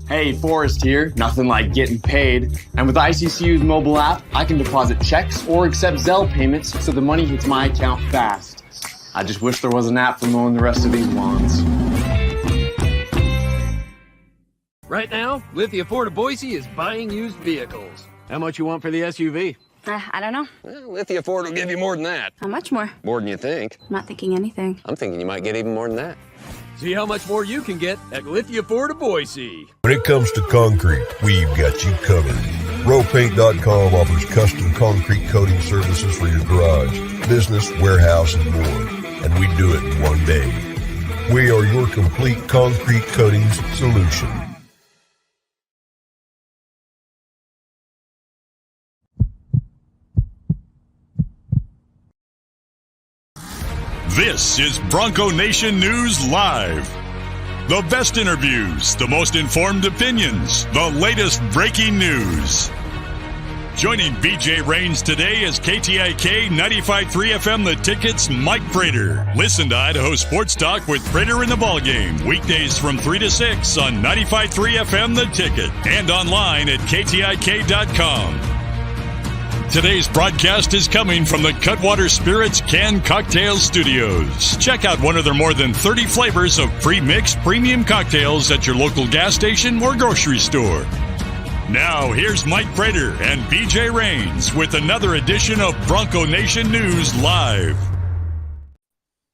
Hey, Forrest here. Nothing like getting paid. And with ICCU's mobile app, I can deposit checks or accept Zelle payments so the money hits my account fast. I just wish there was an app for mowing the rest of these lawns. Right now, Lithia Ford of Boise is buying used vehicles. How much you want for the SUV? I don't know. Well, Lithia Ford will give you more than that. How much more? More than you think. I'm not thinking anything. I'm thinking you might get even more than that. See how much more you can get at Lithia Ford of Boise. When it comes to concrete, we've got you covered. RowPaint.com offers custom concrete coating services for your garage, business, warehouse, and more. And we do it in one day. We are your complete concrete coatings solution. This is Bronco Nation News Live. The best interviews, the most informed opinions, the latest breaking news. Joining BJ Rains today is KTIK 95.3 FM The Ticket's Mike Prater. Listen to Idaho Sports Talk with Prater in the Ballgame. Weekdays from 3 to 6 on 95.3 FM The Ticket and online at KTIK.com. Today's broadcast is coming from the Cutwater Spirits Canned Cocktail Studios. Check out one of their more than 30 flavors of pre-mixed premium cocktails at your local gas station or grocery store. Now, here's Mike Prater and BJ Rains with another edition of Bronco Nation News Live.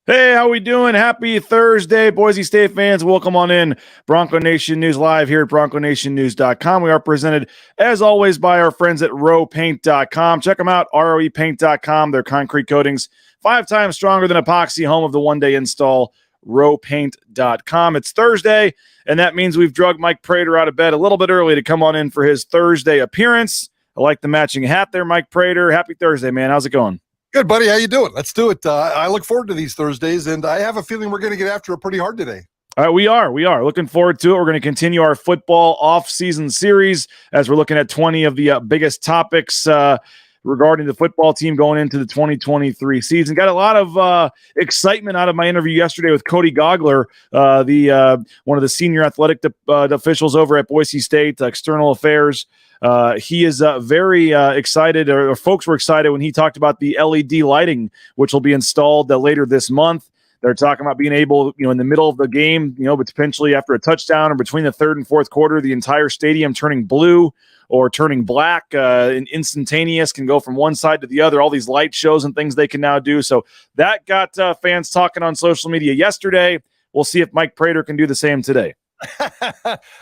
Hey, how we doing? Happy Thursday, Boise State fans. Welcome on in. Bronco Nation News Live here at BroncoNationNews.com. We are presented, as always, by our friends at RowPaint.com. Check them out, ROEPaint.com. Their concrete coatings, 5 times stronger than epoxy, home of the one-day install, RowPaint.com. It's Thursday, and that means we've drugged Mike Prater out of bed a little bit early to come on in for his Thursday appearance. I like the matching hat there, Mike Prater. Happy Thursday, man. How's it going? Good, buddy. How you doing? Let's do it. I look forward to these Thursdays, and I have a feeling we're going to get after it pretty hard today. All right, we are looking forward to it. We're going to continue our football off-season series as we're looking at 20 of the biggest topics regarding the football team going into the 2023 season. Got a lot of excitement out of my interview yesterday with Cody Gogler, one of the senior athletic officials over at Boise State, external affairs. He is very excited, or folks were excited when he talked about the LED lighting, which will be installed later this month. They're talking about being able, in the middle of the game, but potentially after a touchdown or between the third and fourth quarter, the entire stadium turning blue or turning black, and instantaneous, can go from one side to the other. All these light shows and things they can now do. So that got fans talking on social media yesterday. We'll see if Mike Prater can do the same today.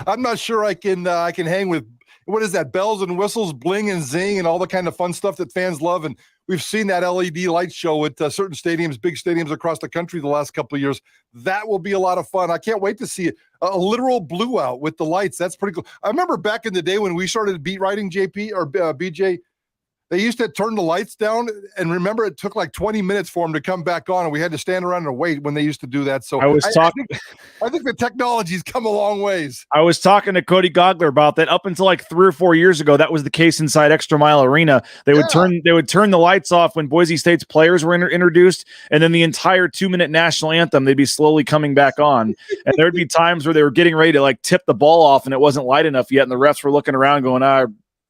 I'm not sure I can hang with, what is that, bells and whistles, bling and zing, and all the kind of fun stuff that fans love. And we've seen that LED light show at certain stadiums, big stadiums across the country the last couple of years. That will be a lot of fun. I can't wait to see it. A literal blue out with the lights. That's pretty cool. I remember back in the day when we started beat writing, JP or BJ, they used to turn the lights down, and remember it took like 20 minutes for them to come back on, and we had to stand around and wait when they used to do that. So I think the technology's come a long ways. I was talking to Cody Gogler about that. Up until like 3 or 4 years ago, that was the case inside Extra Mile Arena. They would turn the lights off when Boise State's players were introduced, and then the entire 2-minute national anthem, they'd be slowly coming back on. And there'd be times where they were getting ready to like tip the ball off, and it wasn't light enough yet, and the refs were looking around going,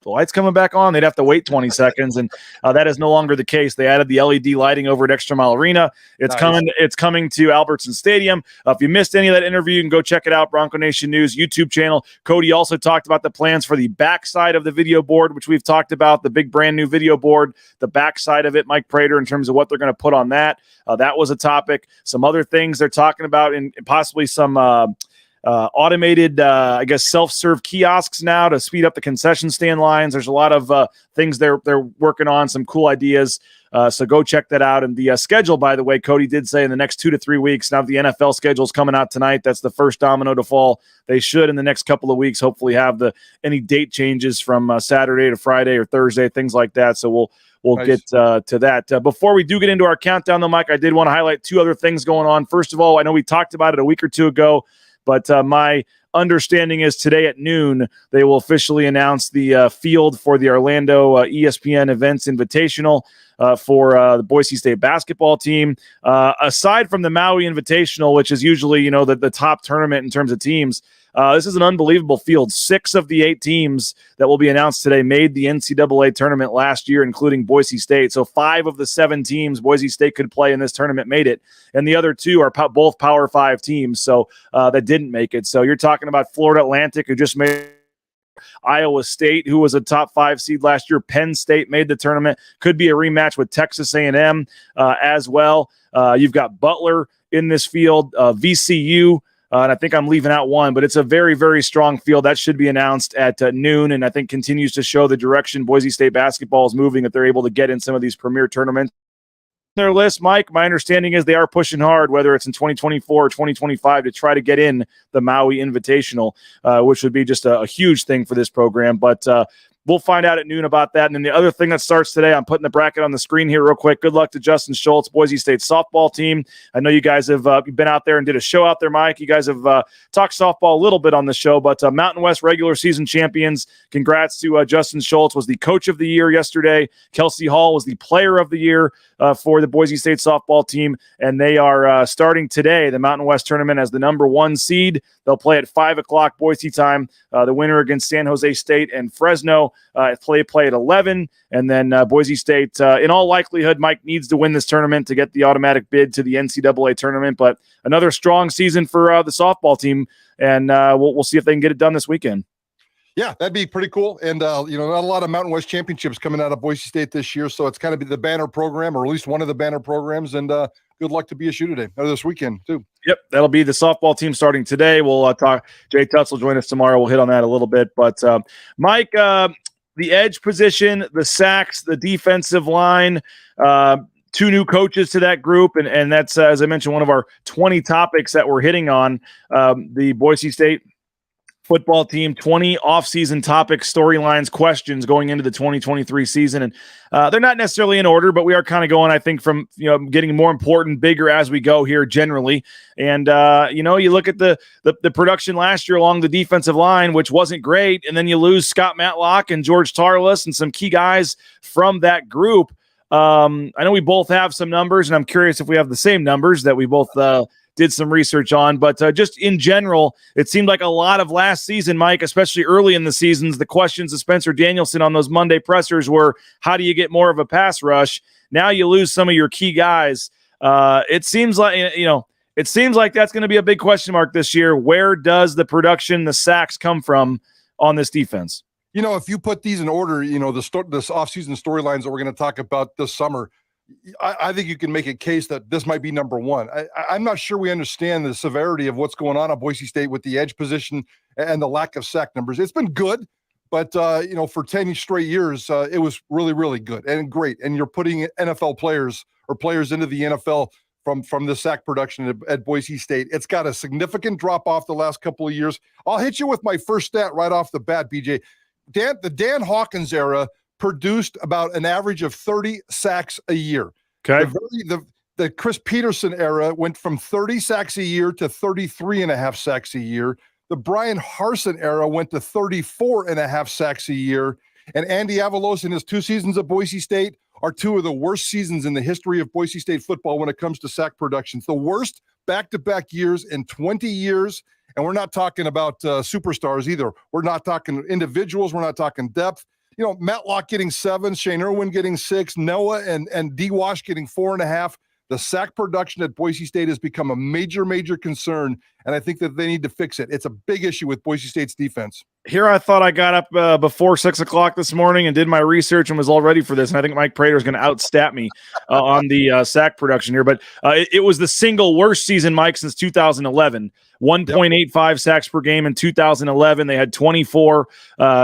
the lights coming back on. They'd have to wait 20 seconds, and that is no longer the case. They added the LED lighting over at Extra Mile Arena. It's coming. It's coming to Albertson Stadium. If you missed any of that interview, you can go check it out. Bronco Nation News YouTube channel. Cody also talked about the plans for the backside of the video board, which we've talked about. The big brand new video board, the backside of it. Mike Prater, in terms of what they're going to put on that. That was a topic. Some other things they're talking about, and possibly some automated, self-serve kiosks now to speed up the concession stand lines. There's a lot of things they're working on, some cool ideas. So go check that out. And the schedule, by the way, Cody did say in the next 2 to 3 weeks. Now the NFL schedule is coming out tonight. That's the first domino to fall. They should, in the next couple of weeks, hopefully have any date changes from Saturday to Friday or Thursday, things like that. So we'll get to that. Before we do get into our countdown, though, Mike, I did want to highlight 2 other things going on. First of all, I know we talked about it a week or 2 ago, but my understanding is today at noon, they will officially announce the field for the Orlando ESPN Events Invitational. for the Boise State basketball team. Aside from the Maui Invitational, which is usually, the top tournament in terms of teams, this is an unbelievable field. 6 of the 8 teams that will be announced today made the NCAA tournament last year, including Boise State. So 5 of the 7 teams Boise State could play in this tournament made it, and the other 2 are both Power 5 teams, so that didn't make it. So you're talking about Florida Atlantic, who just made Iowa State, who was a top 5 seed last year. Penn State made the tournament. Could be a rematch with Texas A&M as well. You've got Butler in this field, VCU, and I think I'm leaving out one, but it's a very, very strong field. That should be announced at noon, and I think continues to show the direction Boise State basketball is moving, that they're able to get in some of these premier tournaments. Their list, Mike, my understanding is they are pushing hard, whether it's in 2024 or 2025, to try to get in the Maui Invitational, which would be just a huge thing for this program. But we'll find out at noon about that. And then the other thing that starts today, I'm putting the bracket on the screen here real quick. Good luck to Justin Schultz, Boise State softball team. I know you guys have been out there and did a show out there, Mike. You guys have talked softball a little bit on the show, but Mountain West regular season champions. Congrats to Justin Schultz, was the coach of the year yesterday. Kelsey Hall was the player of the year for the Boise State softball team, and they are starting today the Mountain West tournament as the number 1 seed. They'll play at 5 o'clock Boise time. The winner against San Jose State and Fresno play at 11, and then Boise State, in all likelihood, Mike needs to win this tournament to get the automatic bid to the NCAA tournament. But another strong season for the softball team, and we'll see if they can get it done this weekend. Yeah, that'd be pretty cool. And, not a lot of Mountain West championships coming out of Boise State this year. So it's kind of the banner program, or at least one of the banner programs. And good luck to BSU today, or this weekend, too. Yep, that'll be the softball team starting today. We'll talk. Jay Tutts will join us tomorrow. We'll hit on that a little bit. But, Mike, the edge position, the sacks, the defensive line, 2 new coaches to that group. And that's, as I mentioned, one of our 20 topics that we're hitting on. The Boise State football team, 20 offseason topics, storylines, questions going into the 2023 season. And they're not necessarily in order, but we are kind of going, I think, from getting more important, bigger as we go here generally. And you look at the production last year along the defensive line, which wasn't great, and then you lose Scott Matlock and George Tarlas and some key guys from that group. I know we both have some numbers, and I'm curious if we have the same numbers that we both did some research on, but just in general, it seemed like a lot of last season, Mike, especially early in the seasons, the questions of Spencer Danielson on those Monday pressers were, how do you get more of a pass rush? Now you lose some of your key guys. It seems like, that's going to be a big question mark this year. Where does the production, the sacks come from on this defense? If you put these in order, this offseason storylines that we're going to talk about this summer, I think you can make a case that this might be number 1. I'm not sure we understand the severity of what's going on at Boise State with the edge position and the lack of sack numbers. It's been good, but, for 10 straight years, it was really, really good and great. And you're putting NFL players or players into the NFL from the sack production at Boise State. It's got a significant drop off the last couple of years. I'll hit you with my first stat right off the bat, BJ. The Dan Hawkins era produced about an average of 30 sacks a year. Okay. The Chris Peterson era went from 30 sacks a year to 33.5 sacks a year. The Brian Harsin era went to 34.5 sacks a year. And Andy Avalos in his 2 seasons at Boise State are 2 of the worst seasons in the history of Boise State football when it comes to sack productions. The worst back-to-back years in 20 years. And we're not talking about superstars either. We're not talking individuals. We're not talking depth. Matlock getting 7, Shane Irwin getting 6, Noah and D-Wash getting 4.5. The sack production at Boise State has become a major, major concern, and I think that they need to fix it. It's a big issue with Boise State's defense. Here I thought I got up before 6 o'clock this morning and did my research and was all ready for this, and I think Mike Prater is going to outstat me on the sack production here. But it was the single worst season, Mike, since 2011. 1.85 sacks per game in 2011. They had 24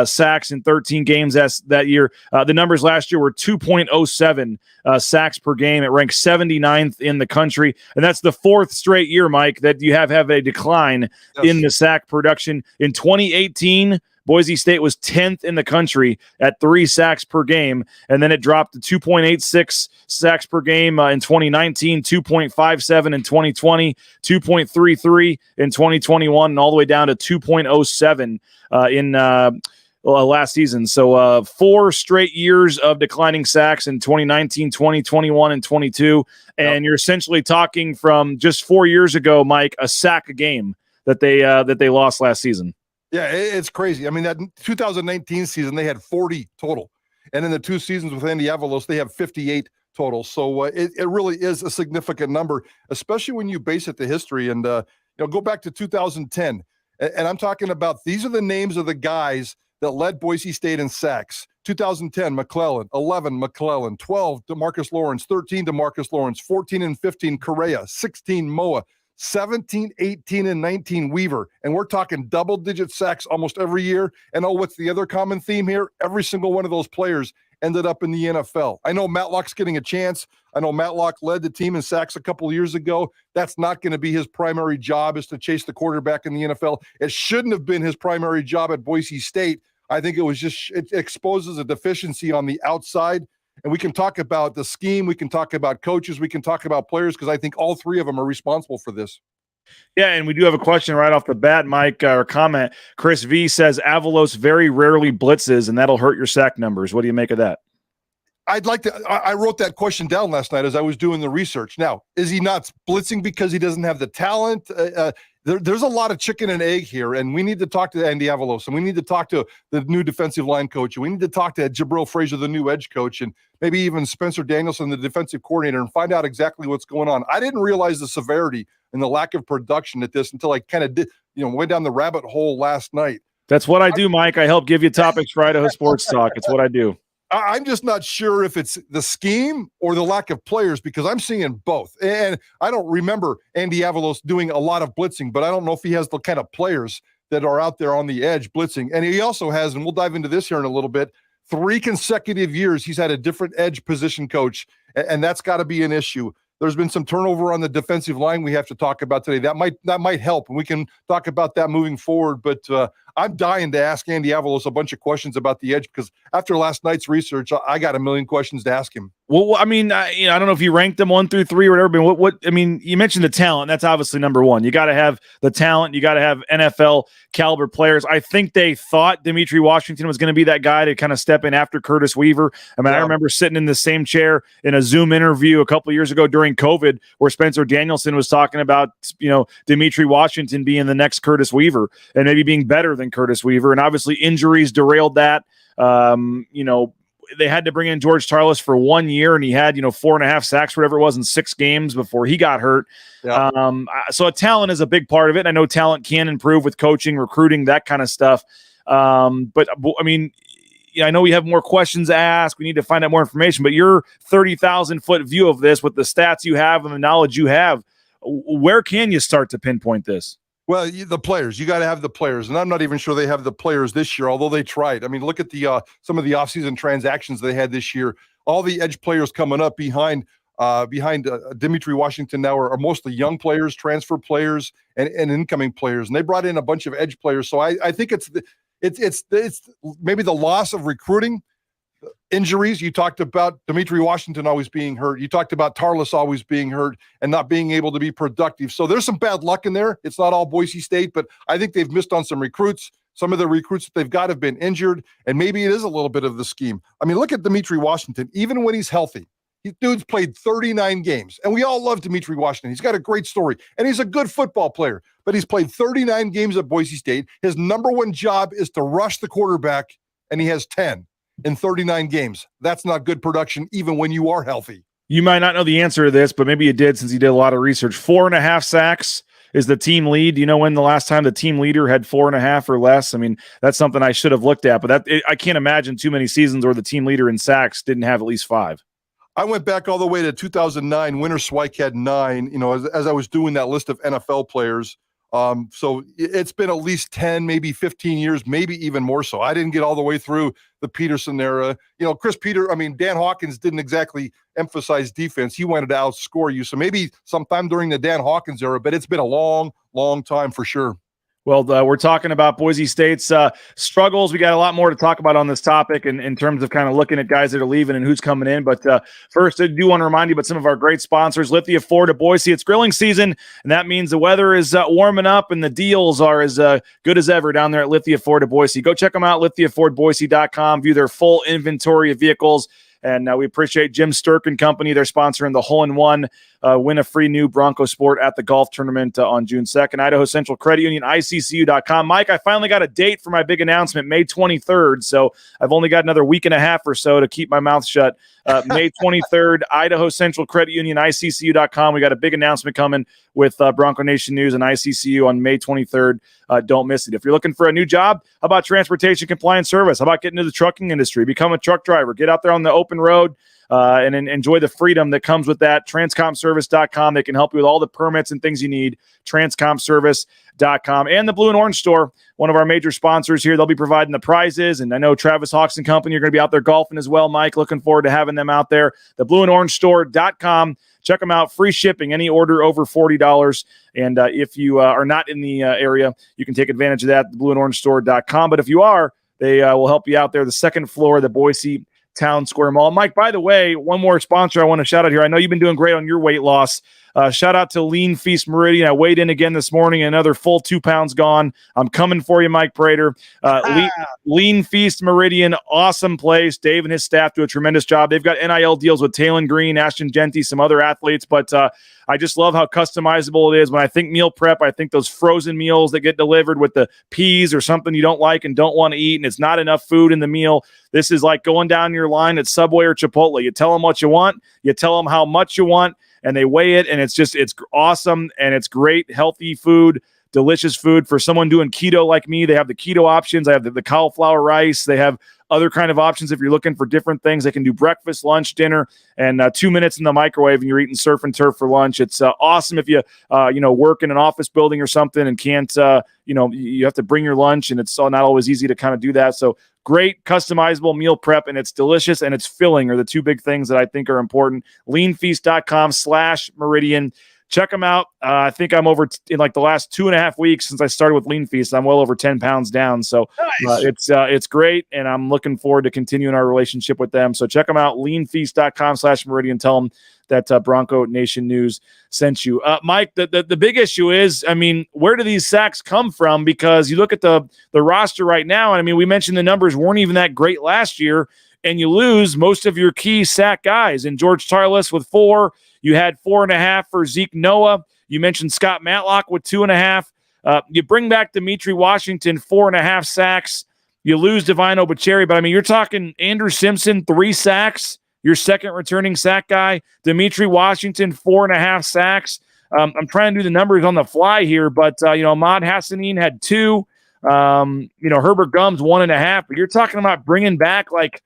sacks in 13 games that year. The numbers last year were 2.07 sacks per game. It ranked 79th in the country, and that's the 4th straight year, Mike, that you have a decline in the sack production. In 2018, Boise State was 10th in the country at 3 sacks per game, and then it dropped to 2.86 sacks per game in 2019, 2.57 in 2020, 2.33 in 2021, and all the way down to 2.07 in last season. So 4 straight years of declining sacks in 2019, 20, 21, and 22. And you're essentially talking from just 4 years ago, Mike, a sack a game that they lost last season. Yeah, it's crazy. I mean, that 2019 season, they had 40 total. And in the 2 seasons with Andy Avalos, they have 58 total. So it really is a significant number, especially when you base it to history. And, go back to 2010. And I'm talking about, these are the names of the guys that led Boise State in sacks. 2010, McClellan. 11, McClellan. 12, DeMarcus Lawrence. 13, DeMarcus Lawrence. 14 and 15, Correa. 16, Moa. 17, 18, and 19, Weaver. And we're talking double-digit sacks almost every year. And what's the other common theme here? Every single one of those players ended up in the NFL. I know Matlock's getting a chance. I know Matlock led the team in sacks a couple of years ago. That's not going to be his primary job, is to chase the quarterback in the NFL. It shouldn't have been his primary job at Boise State. I think it exposes a deficiency on the outside. And we can talk about the scheme. We can talk about coaches. We can talk about players, because I think all 3 of them are responsible for this. Yeah, and we do have a question right off the bat, Mike, or comment. Chris V says Avalos very rarely blitzes, and that'll hurt your sack numbers. What do you make of that? I wrote that question down last night as I was doing the research. Now, is he not blitzing because he doesn't have the talent? There's a lot of chicken and egg here, and we need to talk to Andy Avalos, and we need to talk to the new defensive line coach, and we need to talk to Jabril Frazier, the new edge coach, and maybe even Spencer Danielson, the defensive coordinator, and find out exactly what's going on. I didn't realize the severity and the lack of production at this until I kind of went down the rabbit hole last night. That's what I do, Mike. I help give you topics for Idaho Sports Talk. It's what I do. I'm just not sure if it's the scheme or the lack of players, because I'm seeing both. And I don't remember Andy Avalos doing a lot of blitzing, but I don't know if he has the kind of players that are out there on the edge blitzing. And he also has, and we'll dive into this here in a little bit, 3 consecutive years he's had a different edge position coach, and that's got to be an issue. There's been some turnover on the defensive line we have to talk about today. That might help, and we can talk about that moving forward. But I'm dying to ask Andy Avalos a bunch of questions about the edge, because after last night's research, I got a million questions to ask him. Well, I mean, I don't know if you ranked them 1 through 3 or whatever, but I mean, you mentioned the talent. That's obviously number 1. You got to have the talent. You got to have NFL caliber players. I think they thought Dimitri Washington was going to be that guy to kind of step in after Curtis Weaver. I mean, I remember sitting in the same chair in a Zoom interview a couple of years ago during COVID, where Spencer Danielson was talking about, Dimitri Washington being the next Curtis Weaver and maybe being better than Curtis Weaver. And obviously injuries derailed that. They had to bring in George Tarlas for 1 year, and he had, 4.5 sacks, whatever it was, in 6 games before he got hurt. Yeah. So talent is a big part of it. I know talent can improve with coaching, recruiting, that kind of stuff. But I mean, I know we have more questions to ask. We need to find out more information, but your 30,000-foot view of this with the stats you have and the knowledge you have, where can you start to pinpoint this? Well, the players, you got to have the players, and I'm not even sure they have the players this year, although they tried. I mean, look at the some of the offseason transactions they had this year. All the edge players coming up behind Dimitri Washington now are mostly young players, transfer players, and incoming players, and they brought in a bunch of edge players. So I think it's maybe the loss of recruiting. Injuries, you talked about Dimitri Washington always being hurt. You talked about Tarlas always being hurt and not being able to be productive. So there's some bad luck in there. It's not all Boise State, but I think they've missed on some recruits. Some of the recruits that they've got have been injured, and maybe it is a little bit of the scheme. I mean, look at Dimitri Washington. Even when he's healthy, dude's played 39 games, and we all love Dimitri Washington. He's got a great story, and he's a good football player, but he's played 39 games at Boise State. His number 1 job is to rush the quarterback, and he has 10. In 39 games. That's not good production, even when you are healthy. You might not know the answer to this, but maybe you did, since you did a lot of research. 4.5 sacks is the team lead. Do you know when the last time the team leader had 4.5 or less? I mean, that's something I should have looked at, but I can't imagine too many seasons where the team leader in sacks didn't have at least 5. I went back all the way to 2009. Winter Swike had 9, as I was doing that list of NFL players. So it's been at least 10, maybe 15 years, maybe even more so. I didn't get all the way through the Peterson era. Dan Hawkins didn't exactly emphasize defense. He wanted to outscore you. So maybe sometime during the Dan Hawkins era, but it's been a long, long time for sure. Well, we're talking about Boise State's struggles. We got a lot more to talk about on this topic in terms of kind of looking at guys that are leaving and who's coming in. But first, I do want to remind you about some of our great sponsors. Lithia Ford of Boise. It's grilling season, and that means the weather is warming up and the deals are as good as ever down there at Lithia Ford of Boise. Go check them out, lithiafordboise.com. View their full inventory of vehicles. And we appreciate Jim Sturk and Company. They're sponsoring the hole-in-one. Win a free new Bronco Sport at the golf tournament on June 2nd. Idaho Central Credit Union, ICCU.com. Mike, I finally got a date for my big announcement, May 23rd. So I've only got another week and a half or so to keep my mouth shut. May 23rd, Idaho Central Credit Union, ICCU.com. We got a big announcement coming with Bronco Nation News and ICCU on May 23rd. Don't miss it. If you're looking for a new job, how about transportation compliance service? How about getting into the trucking industry? Become a truck driver. Get out there on the open road. And enjoy the freedom that comes with that. Transcomservice.com. They can help you with all the permits and things you need. Transcomservice.com. And the Blue and Orange Store, one of our major sponsors here. They'll be providing the prizes. And I know Travis Hawks and Company are going to be out there golfing as well, Mike. Looking forward to having them out there. The Blue and Orange Store.com. Check them out. Free shipping. Any order over $40. And if you are not in the area, you can take advantage of that. The Blue and Orange Store.com. But if you are, they will help you out there. The second floor of the Boise Town Square Mall. Mike, by the way, one more sponsor I want to shout out here. I know you've been doing great on your weight loss. Shout out to Lean Feast Meridian. I weighed in again this morning, another full 2 pounds gone. I'm coming for you, Mike Prater. Lean Feast Meridian, awesome place. Dave and his staff do a tremendous job. They've got NIL deals with Talon Green, Ashton Genty, some other athletes, but I just love how customizable it is. When I think meal prep, I think those frozen meals that get delivered with the peas or something you don't like and don't want to eat, and it's not enough food in the meal. This is like going down your line at Subway or Chipotle. You tell them what you want, you tell them how much you want, and they weigh it, and it's awesome, and it's great, healthy food, delicious food. For someone doing keto like me, they have the keto options. I have the cauliflower rice. They have other kind of options if you're looking for different things. They can do breakfast, lunch, dinner, and 2 minutes in the microwave, and you're eating surf and turf for lunch. It's awesome if you work in an office building or something and can't you have to bring your lunch, and it's not always easy to kind of do that. So great customizable meal prep, and it's delicious and it's filling are the two big things that I think are important. Leanfeast.com/Meridian. Check them out. I think I'm over in like the last 2.5 weeks since I started with Lean Feast. I'm well over 10 pounds down. So nice. It's great, and I'm looking forward to continuing our relationship with them. So check them out, leanfeast.com/Meridian. Tell them that Bronco Nation News sent you. Mike, the big issue is, I mean, where do these sacks come from? Because you look at the roster right now, and I mean, we mentioned the numbers weren't even that great last year, and you lose most of your key sack guys. And George Tarlas with 4. You had 4.5 for Zeke Noah. You mentioned Scott Matlock with 2.5. You bring back Dimitri Washington, 4.5 sacks. You lose Divine Obucheri, but I mean, you're talking Andrew Simpson, 3 sacks. Your second returning sack guy, Dimitri Washington, 4.5 sacks. I'm trying to do the numbers on the fly here, but Ahmad Hassanin had 2. Herbert Gums 1.5. But you're talking about bringing back like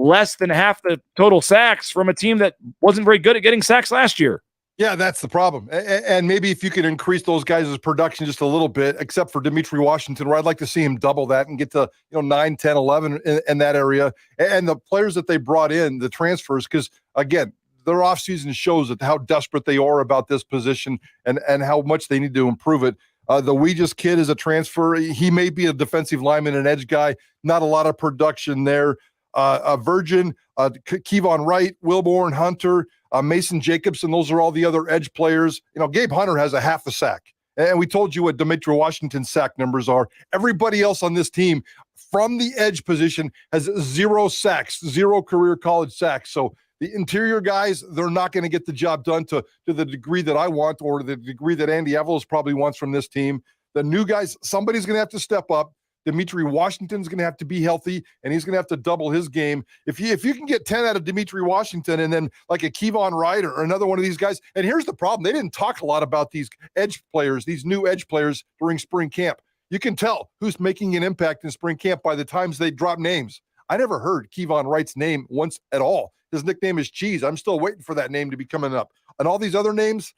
less than half the total sacks from a team that wasn't very good at getting sacks last year. Yeah, that's the problem. And maybe if you could increase those guys' production just a little bit, except for Dimitri Washington, where I'd like to see him double that and get to 9, 10, 11 in that area. And the players that they brought in, the transfers, because, again, their offseason shows that how desperate they are about this position and how much they need to improve it. The Weegis kid is a transfer. He may be a defensive lineman, an edge guy. Not a lot of production there. Virgin, Kevon Wright, Wilborn, Hunter, Mason Jacobson. Those are all the other edge players. Gabe Hunter has a half a sack. And we told you what Dimitri Washington's sack numbers are. Everybody else on this team from the edge position has 0 sacks, 0 career college sacks. So the interior guys, they're not going to get the job done to the degree that I want or the degree that Andy Evols probably wants from this team. The new guys, somebody's going to have to step up. Dimitri Washington's going to have to be healthy, and he's going to have to double his game. If you can get 10 out of Dimitri Washington and then like a Kevon Wright or another one of these guys, and here's the problem. They didn't talk a lot about these edge players, these new edge players during spring camp. You can tell who's making an impact in spring camp by the times they drop names. I never heard Kevon Wright's name once at all. His nickname is Cheese. I'm still waiting for that name to be coming up. And all these other names,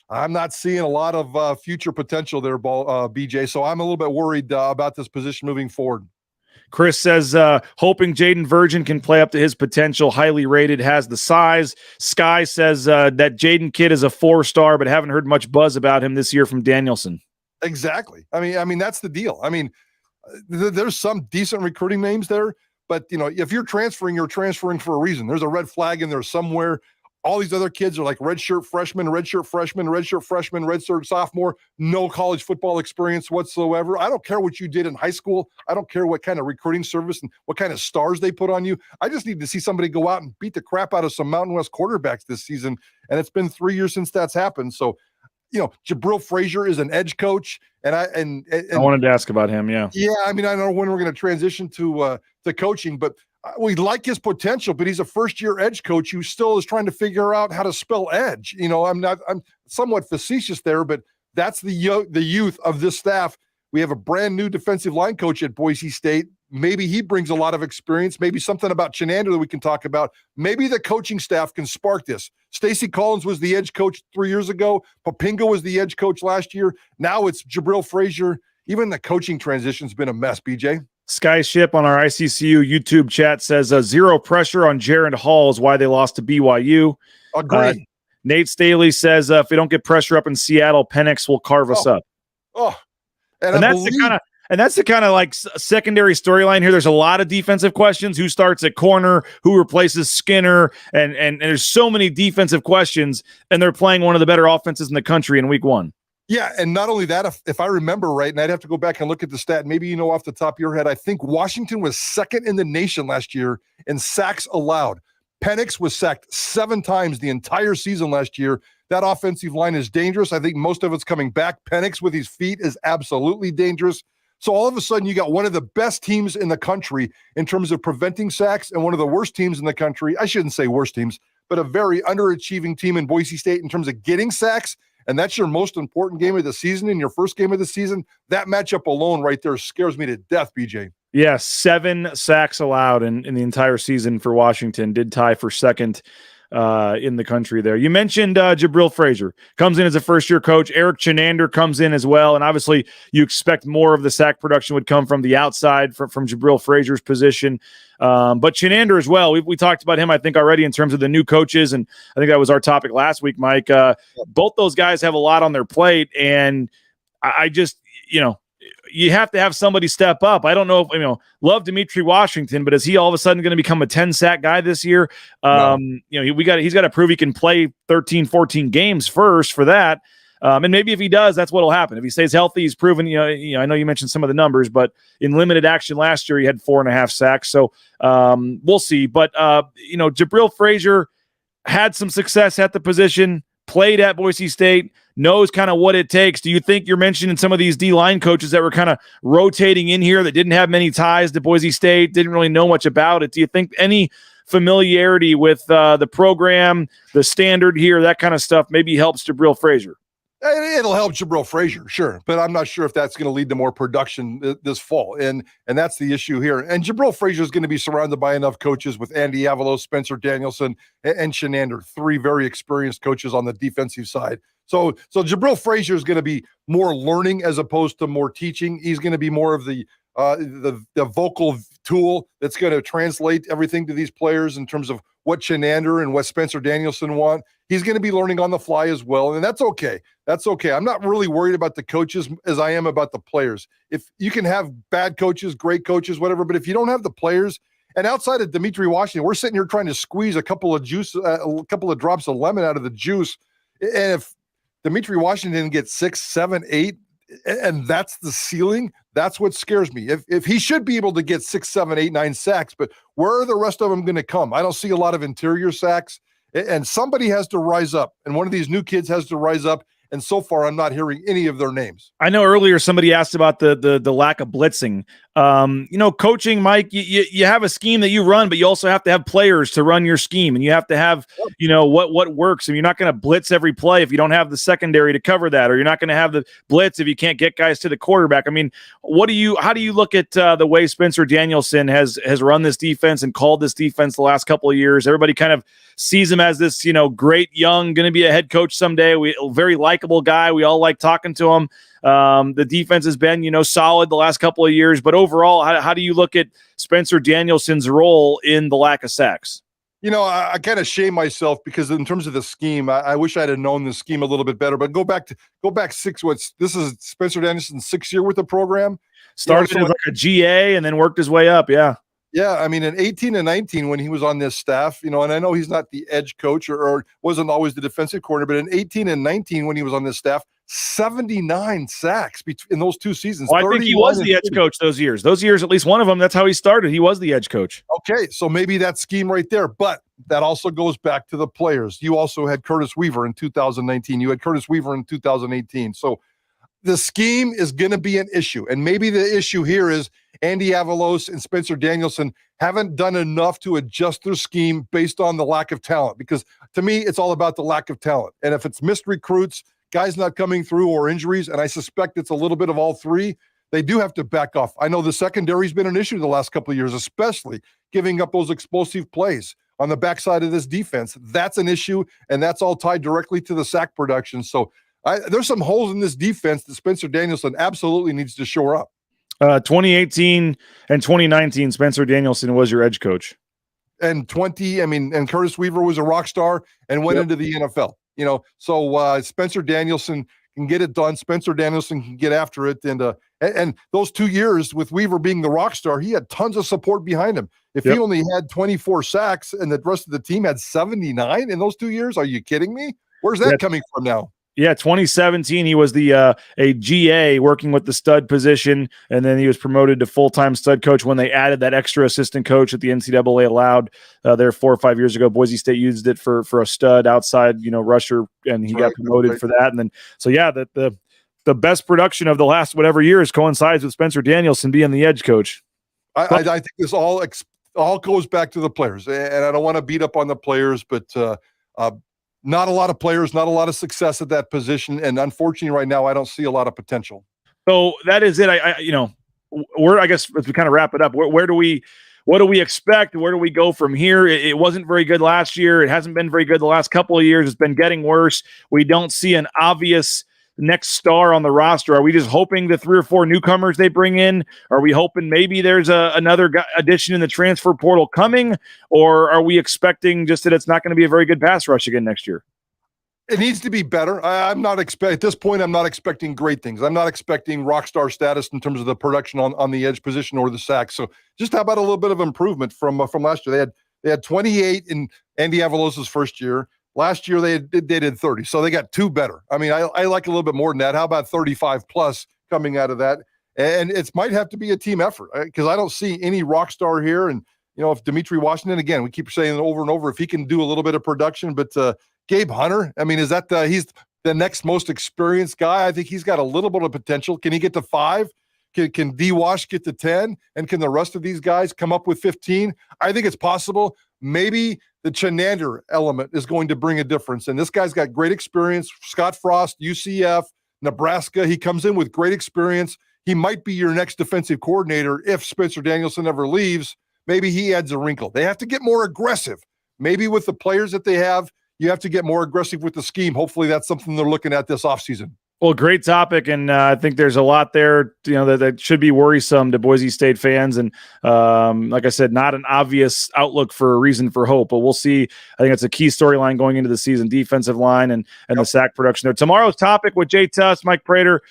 I'm not seeing a lot of future potential there, BJ. So I'm a little bit worried about this position moving forward. Chris says, hoping Jaden Virgin can play up to his potential, highly rated, has the size. Sky says that Jaden kid is a 4-star, but haven't heard much buzz about him this year from Danielson. Exactly. I mean, that's the deal. I mean, there's some decent recruiting names there, but if you're transferring for a reason. There's a red flag in there somewhere. All these other kids are like redshirt freshman, redshirt freshman, redshirt freshman, redshirt sophomore, no college football experience whatsoever. I don't care what you did in high school. I don't care what kind of recruiting service and what kind of stars they put on you. I just need to see somebody go out and beat the crap out of some Mountain West quarterbacks this season. And it's been 3 years since that's happened. So, Jabril Frazier is an edge coach, and I wanted to ask about him. Yeah. I mean, I don't know when we're going to transition to coaching, but we like his potential. But he's a first-year edge coach who still is trying to figure out how to spell edge. I'm somewhat facetious there, but that's the youth of this staff. We have a brand new defensive line coach at Boise State. Maybe he brings a lot of experience. Maybe something about Chenander that we can talk about. Maybe the coaching staff can spark this. Stacey Collins was the edge coach 3 years ago. Papinga was the edge coach last year. Now it's Jabril Frazier. Even the coaching transition's been a mess, BJ. Skyship on our ICCU YouTube chat says zero pressure on Jaron Hall is why they lost to BYU. Agreed. Nate Staley says if we don't get pressure up in Seattle, Penix will carve us up. And that's the kind of like secondary storyline here. There's a lot of defensive questions. Who starts at corner? Who replaces Skinner? And there's so many defensive questions, and they're playing one of the better offenses in the country in week 1. Yeah, and not only that, if I remember right, and I'd have to go back and look at the stat, maybe off the top of your head, I think Washington was second in the nation last year in sacks allowed. Penix was sacked 7 times the entire season last year. That offensive line is dangerous. I think most of it's coming back. Penix with his feet is absolutely dangerous. So all of a sudden, you got one of the best teams in the country in terms of preventing sacks and one of the worst teams in the country. I shouldn't say worst teams, but a very underachieving team in Boise State in terms of getting sacks. And that's your most important game of the season and your first game of the season. That matchup alone right there scares me to death, BJ. Yeah, 7 sacks allowed in the entire season for Washington. Did tie for second in the country there. You mentioned Jabril Frazier comes in as a first-year coach. Eric Chenander comes in as well, and obviously you expect more of the sack production would come from the outside from Jabril Frazier's position. But Chenander as well, we talked about him, I think, already in terms of the new coaches, and I think that was our topic last week, Mike. Both those guys have a lot on their plate, and I just, you have to have somebody step up. I don't know if, love Dimitri Washington, but is he all of a sudden going to become a 10-sack guy this year? No. He's got to prove he can play 13, 14 games first for that. And maybe if he does, that's what'll happen. If he stays healthy, he's proven, I know you mentioned some of the numbers, but in limited action last year, he had 4.5 sacks. So we'll see. But, Jabril Frazier had some success at the position, played at Boise State, knows kind of what it takes. Do you think you're mentioning some of these D-line coaches that were kind of rotating in here that didn't have many ties to Boise State, didn't really know much about it? Do you think any familiarity with the program, the standard here, that kind of stuff maybe helps Jabril Frazier? It'll help Jabril Frazier, sure, but I'm not sure if that's going to lead to more production this fall, and that's the issue here. And Jabril Frazier is going to be surrounded by enough coaches with Andy Avalos, Spencer Danielson, and Chenander, 3 very experienced coaches on the defensive side. So Jabril Frazier is going to be more learning as opposed to more teaching. He's going to be more of the vocal tool that's going to translate everything to these players in terms of what Chenander and what Spencer Danielson want. He's going to be learning on the fly as well, and that's okay. That's okay. I'm not really worried about the coaches as I am about the players. If you can have bad coaches, great coaches, whatever, but if you don't have the players, and outside of Dimitri Washington, we're sitting here trying to squeeze a couple of drops of lemon out of the juice, and if Dimitri Washington gets 6, 7, 8, and that's the ceiling, that's what scares me. If he should be able to get 6, 7, 8, 9 sacks, but where are the rest of them going to come? I don't see a lot of interior sacks, and somebody has to rise up, and one of these new kids has to rise up. And so far, I'm not hearing any of their names. I know earlier somebody asked about the lack of blitzing. Coaching, Mike, you have a scheme that you run, but you also have to have players to run your scheme, and you have to have, what works. And you're not going to blitz every play if you don't have the secondary to cover that, or you're not going to have the blitz if you can't get guys to the quarterback. I mean, how do you look at the way Spencer Danielson has run this defense and called this defense the last couple of years? Everybody kind of sees him as this, great young, going to be a head coach someday. Very likable guy. We all like talking to him. The defense has been, solid the last couple of years, but overall, how do you look at Spencer Danielson's role in the lack of sacks? I kind of shame myself because in terms of the scheme, I wish I'd have known the scheme a little bit better. But go back this is Spencer Danielson's 6th year with the program. Started as like a GA and then worked his way up. Yeah. Yeah, I mean, in 18 and 19, when he was on this staff, and I know he's not the edge coach or wasn't always the defensive coordinator, but in 18 and 19, when he was on this staff, 79 sacks in those 2 seasons. Well, I think he was the edge coach those years. Those years, at least one of them, that's how he started. He was the edge coach. Okay, so maybe that scheme right there, but that also goes back to the players. You also had Curtis Weaver in 2019. You had Curtis Weaver in 2018. So the scheme is going to be an issue. And maybe the issue here is Andy Avalos and Spencer Danielson haven't done enough to adjust their scheme based on the lack of talent. Because to me, it's all about the lack of talent. And if it's missed recruits, guys not coming through, or injuries, and I suspect it's a little bit of all three, they do have to back off. I know the secondary's been an issue the last couple of years, especially giving up those explosive plays on the backside of this defense. That's an issue, and that's all tied directly to the sack production. So there's some holes in this defense that Spencer Danielson absolutely needs to shore up. 2018 and 2019, Spencer Danielson was your edge coach. And and Curtis Weaver was a rock star and went into the NFL. So Spencer Danielson can get it done. Spencer Danielson can get after it. And those 2 years with Weaver being the rock star, he had tons of support behind him. If he only had 24 sacks and the rest of the team had 79 in those 2 years, are you kidding me? Where's that coming from now? Yeah, 2017, he was a GA working with the stud position, and then he was promoted to full-time stud coach when they added that extra assistant coach that the NCAA allowed there 4 or 5 years ago. Boise State used it for a stud outside, rusher, and he got promoted for that. And then, so yeah, the best production of the last whatever years coincides with Spencer Danielson being the edge coach. I think this all goes back to the players, and I don't want to beat up on the players, but not a lot of players, not a lot of success at that position, and unfortunately, right now, I don't see a lot of potential. So that is it. I guess as we kind of wrap it up, what do we expect? Where do we go from here? It wasn't very good last year. It hasn't been very good the last couple of years. It's been getting worse. We don't see an obvious next star on the roster. Are we just hoping the 3 or 4 newcomers they bring in? Are we hoping maybe there's another addition in the transfer portal coming? Or are we expecting just that it's not going to be a very good pass rush again next year? It needs to be better. I'm not at this point, I'm not expecting great things. I'm not expecting rock star status in terms of the production on the edge position or the sacks. So just how about a little bit of improvement from last year? They had 28 in Andy Avalos's first year. Last year, they did 30, so they got 2 better. I mean, I like a little bit more than that. How about 35 plus coming out of that? And it might have to be a team effort because I don't see any rock star here. And, if Dimitri Washington, again, we keep saying it over and over, if he can do a little bit of production, but Gabe Hunter, I mean, is that he's the next most experienced guy? I think he's got a little bit of potential. Can he get to 5? Can D-Wash get to 10? And can the rest of these guys come up with 15? I think it's possible. Maybe the Chenander element is going to bring a difference. And this guy's got great experience. Scott Frost, UCF, Nebraska. He comes in with great experience. He might be your next defensive coordinator if Spencer Danielson ever leaves. Maybe he adds a wrinkle. They have to get more aggressive. Maybe with the players that they have, you have to get more aggressive with the scheme. Hopefully that's something they're looking at this offseason. Well, great topic, and I think there's a lot there, that should be worrisome to Boise State fans. And like I said, not an obvious outlook for a reason for hope, but we'll see. I think it's a key storyline going into the season: defensive line and the sack production there. Tomorrow's topic with Jay Tuss, Mike Prater.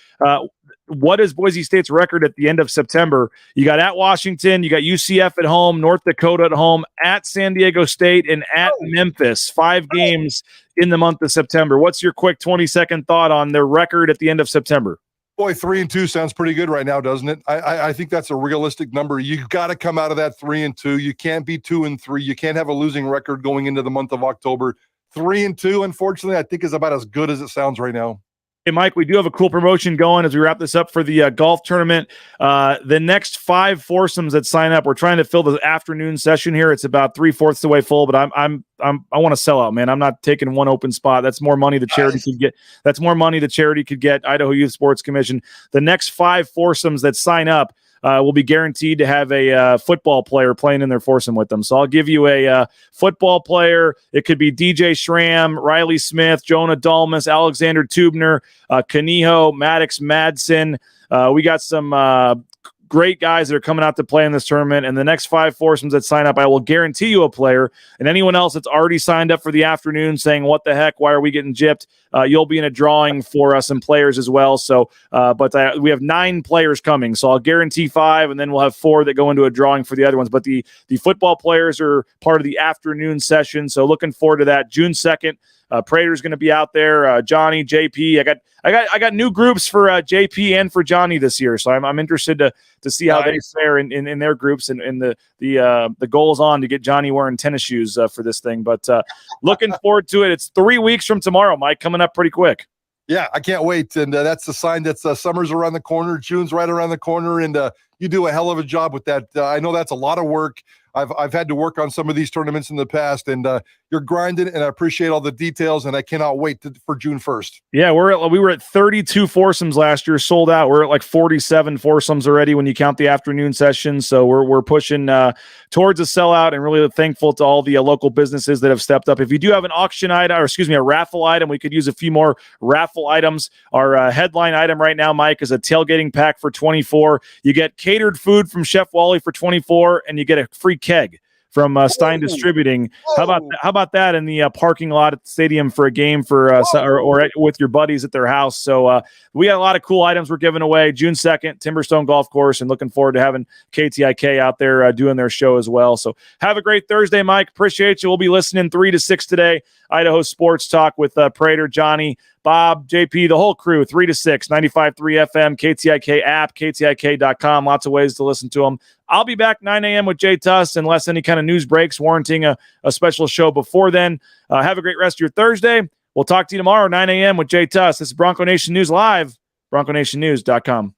What is Boise State's record at the end of September? You got at Washington, you got UCF at home, North Dakota at home, at San Diego State, and at Memphis. 5 games in the month of September. What's your quick 20-second thought on their record at the end of September? Boy, 3-2 sounds pretty good right now, doesn't it? I think that's a realistic number. You've got to come out of that 3-2. You can't be 2-3. You can't have a losing record going into the month of October. 3-2, unfortunately, I think is about as good as it sounds right now. Hey, Mike, we do have a cool promotion going as we wrap this up for the golf tournament. The next 5 foursomes that sign up, we're trying to fill the afternoon session here. It's about 3/4 the way full, but I want to sell out, man. I'm not taking one open spot. That's more money the charity could get. That's more money the charity could get. Idaho Youth Sports Commission. The next 5 foursomes that sign up will be guaranteed to have a football player playing in their foursome with them. So I'll give you a football player. It could be DJ Schramm, Riley Smith, Jonah Dalmas, Alexander Tubner, Kaniho, Maddox Madsen. We got some great guys that are coming out to play in this tournament. And the next 5 foursomes that sign up, I will guarantee you a player. And anyone else that's already signed up for the afternoon saying, what the heck, why are we getting gypped? You'll be in a drawing for some players as well. So, but we have 9 players coming. So I'll guarantee 5, and then we'll have 4 that go into a drawing for the other ones. But the football players are part of the afternoon session. So looking forward to that. June 2nd. Prater's going to be out there. Johnny, JP. I got new groups for JP and for Johnny this year, so I'm interested to see how they fare in their groups, and the goal is on to get Johnny wearing tennis shoes for this thing. But looking forward to it. It's 3 weeks from tomorrow, Mike, coming up pretty quick. Yeah, I can't wait, and that's the sign that summer's around the corner, June's right around the corner, and you do a hell of a job with that. I know that's a lot of work. I've had to work on some of these tournaments in the past, and you're grinding, and I appreciate all the details, and I cannot wait for June 1st. Yeah, we were at 32 foursomes last year, sold out. We're at like 47 foursomes already when you count the afternoon session. So we're pushing towards a sellout, and really thankful to all the local businesses that have stepped up. If you do have an auction item, or excuse me, a raffle item, we could use a few more raffle items. Our headline item right now, Mike, is a tailgating pack for 24. You get catered food from Chef Wally for 24, and you get a free keg from Stein Distributing. How about that in the parking lot at the stadium for a game for or with your buddies at their house? So we got a lot of cool items we're giving away. June 2nd, Timberstone Golf Course, and looking forward to having KTIK out there doing their show as well. So have a great Thursday, Mike. Appreciate you. We'll be listening 3 to 6 today. Idaho Sports Talk with Prater, Johnny, Bob, JP, the whole crew, 3 to 6, 95.3 FM, KTIK app, KTIK.com. Lots of ways to listen to them. I'll be back 9 a.m. with Jay Tuss unless any kind of news breaks warranting a special show before then. Have a great rest of your Thursday. We'll talk to you tomorrow, 9 a.m. with Jay Tuss. This is Bronco Nation News Live, BroncoNationNews.com.